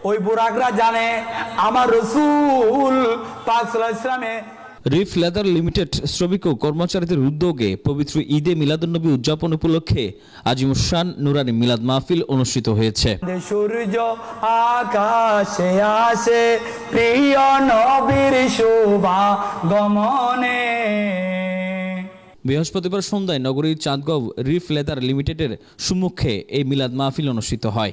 ওই বুরাকরা জানে আমার রাসূল পাক সাল্লাল্লাহু আলাইহি ওয়াসাল্লামে রিফ লেদার লিমিটেড শ্রমিক ও কর্মচারীদের উদ্যোগে পবিত্র ঈদে মিলাদুন্নবী উদযাপন উপলক্ষে আজিমুশান নুরানি মিলাদ মাহফিল অনুষ্ঠিত হয়েছে। সূর্য আকাশে আসে প্রিয় নবীর শোভা গমনে। বৃহস্পতিবার সন্ধ্যায় নগরীর চাঁদগাঁও রিফ লেদার লিমিটেডের সম্মুখে এই মিলাদ মাহফিল অনুষ্ঠিত হয়।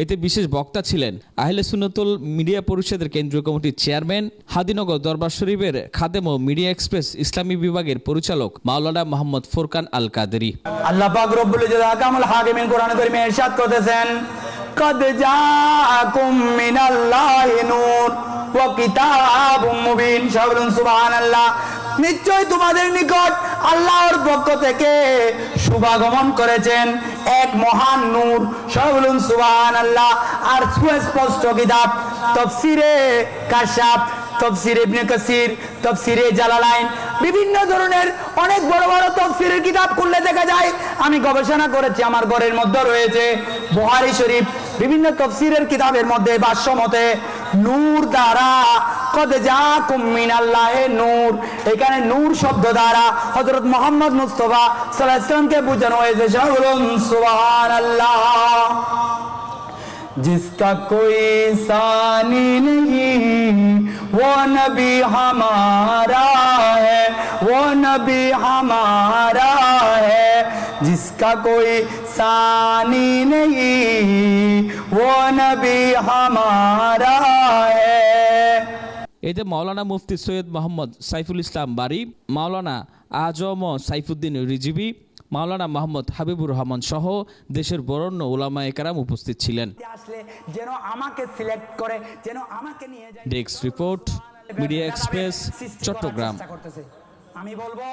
এতে বিশেষ বক্তা ছিলেন আহলে সুন্নাতুল মিডিয়া পরিষদের কেন্দ্রীয় কমিটির চেয়ারম্যান, হাদিনগর দরবার শরীফের খাদেম ও মিডিয়া এক্সপ্রেস ইসলামী বিভাগের পরিচালক মাওলানা মোহাম্মদ ফোরকান আল কাদেরী। আল্লাহ পাক রব্বুল ইজ্জত আকামুল হাকিমিন কোরআন কারীমে ইরশাদ করতেছেন, কদ জাআকুম মিনাল্লাহি নূর ওয়া কিতাবুম মুবিন। সুবহানাল্লাহ। নিশ্চয় তোমাদের নিকট আল্লাহর পক্ষ থেকে শুভাগমন করেছেন এক মহান নূর। সুবহানাল্লাহ। আর সুস্পষ্ট কিতাব তাফসীরে কাশাফ, তাফসীরে ইবনে কাসির, তাফসীরে জালালাইন, বিভিন্ন ধরনের অনেক বড় বড় তাফসীরের কিতাব খুললে দেখা যায়। আমি গবেষণা করেছি, আমার ঘরের মধ্যে রয়েছে বুখারী শরীফ, বিভিন্ন তাফসীরের কিতাবের মধ্যে ভাষ্য মতে নূর দ্বারা কদ জাআকুম মিনাল্লাহি নূর, এখানে নূর শব্দ দ্বারা হযরত মুহাম্মদ মুস্তাফা সাল্লাল্লাহু আলাইহি ওয়াসাল্লামকে বোঝানো হয়েছে। সুবহানাল্লাহ। जिसका कोई सानी नहीं वो नबी हमारा है, वो नबी हमारा है। जिसका कोई सानी नहीं वो नबी हमारा है। এতে মাওলানা মুফতি সৈয়দ মোহাম্মদ সাইফুল ইসলাম বারী, মাওলানা আজম সাইফুদ্দিন রিজভী, মাওলানা মোহাম্মদ হাবিবুর রহমান সহ দেশের বরেণ্য উলামায়ে কেরাম উপস্থিত ছিলেন। যেন আমাকে সিলেক্ট করে, যেন আমাকে নিয়ে যায়। Desk report, media express, Chittagong. আমি বলবো